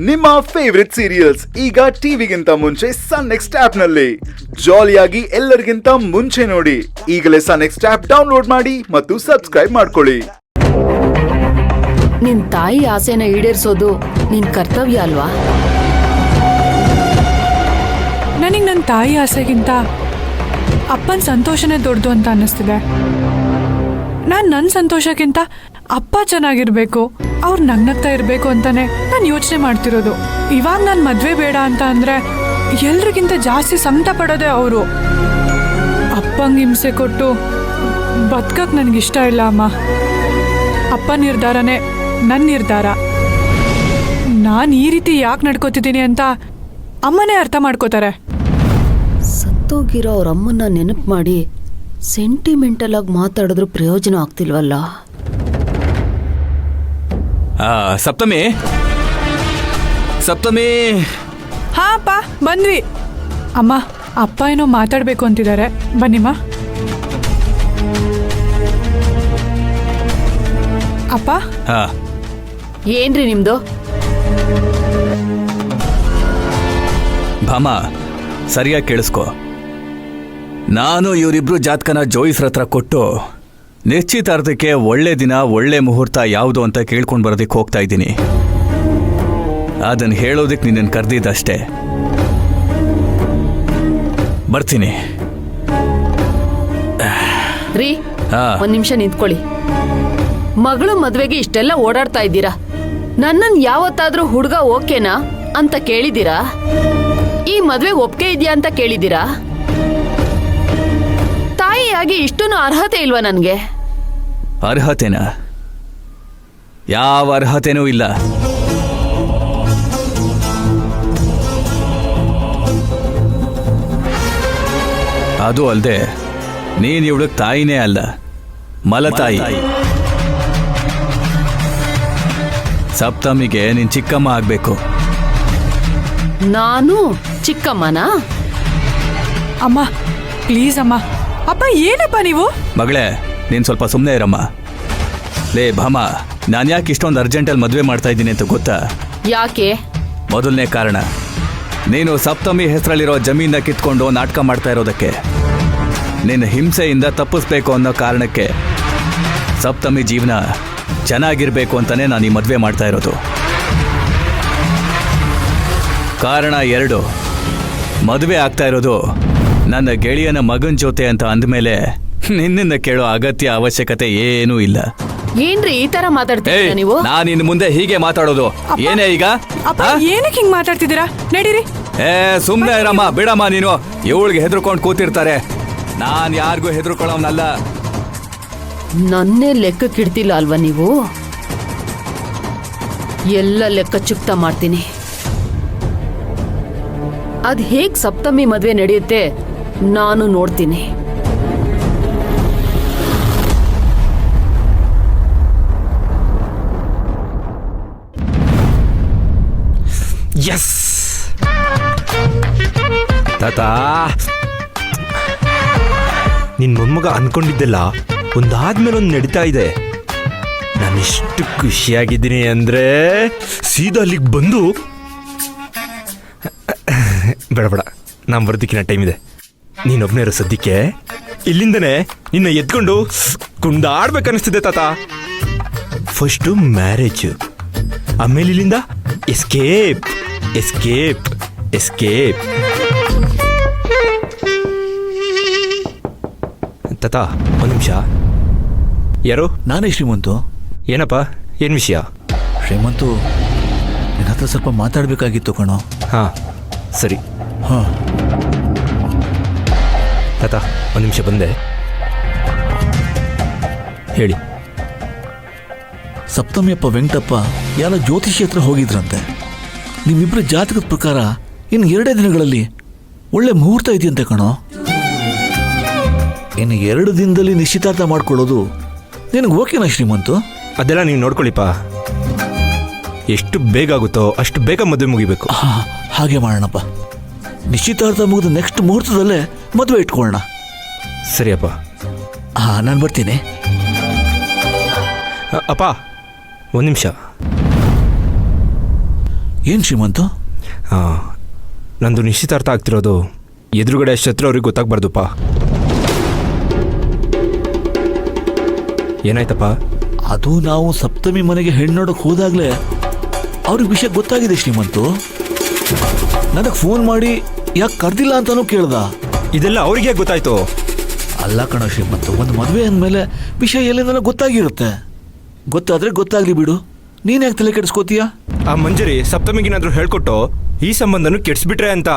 ನಿಮ್ಮ favourite serials ಈಗ ಟಿವಿಗಿಂತ ಮುಂಚೆ ಸನ್ ನೆಕ್ಸ್ಟ್ ಆಪ್ ನಲ್ಲಿ ಜಾಲಿಯಾಗಿ ಎಲ್ಲರಿಗಿಂತ ಮುಂಚೆ ನೋಡಿ. ಈಗಲೇ ಸನ್ ನೆಕ್ಸ್ಟ್ ಆಪ್ ಡೌನ್ಲೋಡ್ ಮಾಡಿ ಮತ್ತು ಸಬ್ಸ್ಕ್ರೈಬ್ ಮಾಡ್ಕೊಳ್ಳಿ. ನಿನ್ ತಾಯಿ ಆಸೆನ ಈಡೇರಿಸೋದು ನಿನ್ ಕರ್ತವ್ಯ ಅಲ್ವಾ? ನನಗೆ ನನ್ನ ತಾಯಿ ಆಸೆಗಿಂತ ಅಪ್ಪನ ಸಂತೋಷನೇ ದೊಡ್ಡದು ಅಂತ ಅನ್ನಿಸ್ತಿದೆ. ನಾನು ನನ್ನ ಸಂತೋಷಕ್ಕಿಂತ ಅಪ್ಪ ಚೆನ್ನಾಗಿರ್ಬೇಕು, ಅವ್ರು ನಗ್ನಗ್ತಾ ಇರಬೇಕು ಅಂತಾನೆ ನಾನು ಯೋಚನೆ ಮಾಡ್ತಿರೋದು. ಇವಾಗ ನಾನು ಮದುವೆ ಬೇಡ ಅಂತ ಅಂದರೆ ಎಲ್ರಿಗಿಂತ ಜಾಸ್ತಿ ಸಂಕಟ ಪಡೋದೇ ಅವರು. ಅಪ್ಪಂಗೆ ಹಿಂಸೆ ಕೊಟ್ಟು ಬದುಕಕ್ಕೆ ನನಗಿಷ್ಟ ಇಲ್ಲ ಅಮ್ಮ. ಅಪ್ಪ ನಿರ್ಧಾರನೇ ನನ್ನ ನಿರ್ಧಾರ. ನಾನು ಈ ರೀತಿ ಯಾಕೆ ನಡ್ಕೋತಿದ್ದೀನಿ ಅಂತ ಅಮ್ಮನೇ ಅರ್ಥ ಮಾಡ್ಕೋತಾರೆ. ಸತ್ತೋಗಿರೋ ಅವ್ರ ಅಮ್ಮನ್ನ ನೆನಪು ಮಾಡಿ ಸೆಂಟಿಮೆಂಟಲ್ ಆಗಿ ಮಾತಾಡಿದ್ರು ಪ್ರಯೋಜನ ಆಗ್ತಿಲ್ವಲ್ಲ. ಸಪ್ತಮಿ ಸಪ್ತಮಿ. ಹಾ ಅಪ್ಪ, ಬಂದ್ವಿ. ಅಮ್ಮ, ಅಪ್ಪ ಏನೋ ಮಾತಾಡಬೇಕು ಅಂತಿದ್ದಾರೆ, ಬನ್ನಿಮ್ಮ. ಅಪ್ಪ. ಏನ್ರಿ ನಿಮ್ದು? ಭಾಮ, ಸರಿಯಾಗಿ ಕೇಳಿಸ್ಕೊ. ನಾನು ಇವರಿಬ್ರು ಜಾತಕನ ಜೋಯಿಸ್ರ ಹತ್ರ ಕೊಟ್ಟು ನಿಶ್ಚಿತಾರ್ಥಕ್ಕೆ ಒಳ್ಳೆ ದಿನ ಒಳ್ಳೆ ಮುಹೂರ್ತ ಯಾವುದು ಅಂತ ಕೇಳ್ಕೊಂಡು ಬರೋದಕ್ಕೆ ಹೋಗ್ತಾ ಇದ್ದೀನಿ. ಅದನ್ನು ಹೇಳೋದಕ್ಕೆ ನಿನ್ನನ್ನು ಕರೆದಿದ್ದಷ್ಟೇ. ಬರ್ತೀನಿ. ರೀ, ಒಂದ್ ನಿಮಿಷ ನಿಂತ್ಕೊಳ್ಳಿ. ಮಗಳು ಮದ್ವೆಗೆ ಇಷ್ಟೆಲ್ಲ ಓಡಾಡ್ತಾ ಇದ್ದೀರಾ. ನನ್ನನ್ ಯಾವತ್ತಾದ್ರೂ ಹುಡುಗ ಓಕೆನಾ ಅಂತ ಕೇಳಿದ್ದೀರಾ? ಈ ಮದ್ವೆ ಒಪ್ಪಿಗೆ ಇದೆಯಾ ಅಂತ ಕೇಳಿದ್ದೀರಾ? ತಾಯಿಯಾಗಿ ಇಷ್ಟೊಂದು ಅರ್ಹತೆ ಇಲ್ವಾ ನನ್ಗೆ? ಅರ್ಹತೆನಾ? ಯಾವ ಅರ್ಹತೆನೂ ಇಲ್ಲ. ಅದು ಅಲ್ಲದೆ ನೀನ್ ಇವಳಕ್ ತಾಯಿನೇ ಅಲ್ಲ, ಮಲತಾಯಿ. ಸಪ್ತಮಿಗೆ ನೀನ್ ಚಿಕ್ಕಮ್ಮ ಆಗ್ಬೇಕು. ನಾನು ಚಿಕ್ಕಮ್ಮನಾ? ಅಮ್ಮ ಪ್ಲೀಸ್ ಅಮ್ಮ. ಅಪ್ಪ ಏನಪ್ಪ ನೀವು? ಮಗಳೇ, ನೀನು ಸ್ವಲ್ಪ ಸುಮ್ಮನೆ ಇರಮ್ಮ. ಲೇ ಭಾಮ, ನಾನು ಯಾಕೆ ಇಷ್ಟೊಂದು ಅರ್ಜೆಂಟಲ್ಲಿ ಮದುವೆ ಮಾಡ್ತಾ ಇದ್ದೀನಿ ಅಂತ ಗೊತ್ತಾ? ಯಾಕೆ? ಮೊದಲನೇ ಕಾರಣ, ನೀನು ಸಪ್ತಮಿ ಹೆಸರಲ್ಲಿರೋ ಜಮೀನ ಕಿತ್ಕೊಂಡು ನಾಟಕ ಮಾಡ್ತಾ ಇರೋದಕ್ಕೆ. ನಿನ್ನ ಹಿಂಸೆಯಿಂದ ತಪ್ಪಿಸ್ಬೇಕು ಅನ್ನೋ ಕಾರಣಕ್ಕೆ ಸಪ್ತಮಿ ಜೀವನ ಚೆನ್ನಾಗಿರ್ಬೇಕು ಅಂತಾನೆ ನಾನು ಈ ಮದುವೆ ಮಾಡ್ತಾ ಇರೋದು. ಕಾರಣ 2, ಮದುವೆ ಆಗ್ತಾ ಇರೋದು ನನ್ನ ಗೆಳೆಯನ ಮಗನ ಜೊತೆ ಅಂತ ಅಂದಮೇಲೆ ನಿನ್ನಿಂದ ಕೇಳೋ ಅಗತ್ಯ ಅವಶ್ಯಕತೆ ಏನೂ ಇಲ್ಲ. ಏನ್ರಿ ಈ ತರ ಮಾತಾಡ್ತೀರಾ ನೀವು? ನಾನು ಇನ್ನು ಮುಂದೆ ಹೀಗೆ ಮಾತಾಡೋದು. ಏನೇ ಈಗ? ಏನಕ್ಕೆ ಹಿಂಗ್ ಮಾತಾಡ್ತಿದ್ದೀರಾ? ನಡೀರಿ. ಸುಮ್ನೆ ಇರಮ್ಮ, ಬಿಡಮ್ಮ. ನೀನು ಇವಳಿಗೆ ಹೆದರ್ಕೊಂಡು ಕೂತಿರ್ತಾರೆ. ನಾನು ಯಾರಿಗೂ ಹೆದರ್ಕೊಳ್ಳೋನಲ್ಲ. ನನ್ನೇ ಲೆಕ್ಕಕ್ಕಿಡ್ತಿಲ್ಲ ಅಲ್ವಾ ನೀವು? ಎಲ್ಲ ಲೆಕ್ಕ ಚುಕ್ತ ಮಾಡ್ತೀನಿ. ಅದ್ ಹೇಗ್ ಸಪ್ತಮಿ ಮದ್ವೆ ನಡೆಯುತ್ತೆ ನಾನು ನೋಡ್ತೀನಿ. ಎಸ್ ತಾತಾ, ನಿನ್ ಮೊಮ್ಮಗ ಅನ್ಕೊಂಡಿದ್ದೆಲ್ಲ ಒಂದಾದ್ಮೇಲೆ ಒಂದು ನಡೀತಾ ಇದೆ. ನಾನಿಷ್ಟು ಖುಷಿಯಾಗಿದ್ದೀನಿ ಅಂದ್ರೆ ಸೀದಾ ಅಲ್ಲಿಗೆ ಬಂದು ಬೇಡ, ನಾನು ಬರೋದಕ್ಕಿನ ಟೈಮ್ ಇದೆ. ನೀನೊಬ್ಬನೇ ಇರೋ ಸದ್ಯಕ್ಕೆ ಇಲ್ಲಿಂದನೇ ನಿನ್ನ ಎತ್ಕೊಂಡು ಕುಂದಾಡ್ಬೇಕನ್ನಿಸ್ತಿದೆ ತಾತ. ಫಸ್ಟು ಮ್ಯಾರೇಜು, ಆಮೇಲೆ ಇಲ್ಲಿಂದ ಎಸ್ಕೇಪ್ ಎಸ್ಕೇಪ್ ಎಸ್ಕೇಪ್. ತಾತ, ಒಂದು ನಿಮಿಷ. ಯಾರು? ನಾನೇ ಶ್ರೀಮಂತು. ಏನಪ್ಪ, ಏನು ವಿಷಯ? ಶ್ರೀಮಂತು, ನಿನ್ನ ಹತ್ರ ಸ್ವಲ್ಪ ಮಾತಾಡಬೇಕಾಗಿತ್ತು ಕಣೋ. ಹಾಂ ಸರಿ. ಹಾಂ ತಾತ, ಒಂದು ನಿಮಿಷ ಬಂದೆ. ಹೇಳಿ. ಸಪ್ತಮಿಯಪ್ಪ ವೆಂಕಟಪ್ಪ ಯಾರೋ ಜ್ಯೋತಿಷಿ ಹತ್ರ ಹೋಗಿದ್ರಂತೆ. ನಿಮ್ಮಿಬ್ಬರ ಜಾತಕದ ಪ್ರಕಾರ ಇನ್ನು 2 ದಿನಗಳಲ್ಲಿ ಒಳ್ಳೆ ಮುಹೂರ್ತ ಇದೆಯಂತೆ ಕಣೋ. ಇನ್ನು 2 ದಿನದಲ್ಲಿ ನಿಶ್ಚಿತಾರ್ಥ ಮಾಡ್ಕೊಳ್ಳೋದು ನಿನಗೆ ಓಕೆನಾ ಶ್ರೀಮಂತು? ಅದೆಲ್ಲ ನೀವು ನೋಡ್ಕೊಳ್ಳಿಪ್ಪ. ಎಷ್ಟು ಬೇಗ ಆಗುತ್ತೋ ಅಷ್ಟು ಬೇಗ ಮದುವೆ ಮುಗಿಬೇಕು. ಹಾಗೆ ಮಾಡೋಣಪ್ಪ. ನಿಶ್ಚಿತಾರ್ಥ ಮುಗಿದ ನೆಕ್ಸ್ಟ್ ಮುಹೂರ್ತದಲ್ಲೇ ಮದುವೆ ಇಟ್ಕೊಳ್ಳೋಣ. ಸರಿಯಪ್ಪ. ನಾನು ಬರ್ತೀನಿ. ಅಪ್ಪ, ಒಂದು ನಿಮಿಷ. ಏನು ಶ್ರೀಮಂತು? ನಂದು ನಿಶ್ಚಿತಾರ್ಥ ಆಗ್ತಿರೋದು ಎದುರುಗಡೆ ಶತ್ರು ಅವ್ರಿಗೆ ಗೊತ್ತಾಗ್ಬಾರ್ದುಪ್ಪ. ಏನಾಯ್ತಪ್ಪ? ಅದು ನಾವು ಸಪ್ತಮಿ ಮನೆಗೆ ಹೆಣ್ಣು ನೋಡೋಕೆ ಹೋದಾಗಲೇ ಅವ್ರಿಗೆ ವಿಷಯ ಗೊತ್ತಾಗಿದೆ ಶ್ರೀಮಂತು. ನನಗೆ ಫೋನ್ ಮಾಡಿ ಯಾಕೆ ಕರೆದಿಲ್ಲ ಅಂತಾನೂ ಕೇಳ್ದ. ಇದೆಲ್ಲ ಅವ್ರಿಗೆ ಗೊತ್ತಾಯ್ತು? ಅಲ್ಲ ಕಣ ಶ್ರೀಮಂತು, ಒಂದು ಮದುವೆ ಅಂದಮೇಲೆ ವಿಷಯ ಎಲ್ಲಿಂದನೂ ಗೊತ್ತಾಗಿರುತ್ತೆ. ಗೊತ್ತಾದ್ರೆ ಗೊತ್ತಾಗ್ಲಿ ಬಿಡು, ನೀನು ಯಾಕೆ ತಲೆ ಕೆಡಿಸ್ಕೋತೀಯ? ಆ ಮಂಜರಿ ಸಪ್ತಮಿಗೇನಾದ್ರೂ ಹೇಳ್ಕೊಟ್ಟು ಈ ಸಂಬಂಧನೂ ಕೆಡಿಸ್ಬಿಟ್ರೆ ಅಂತ.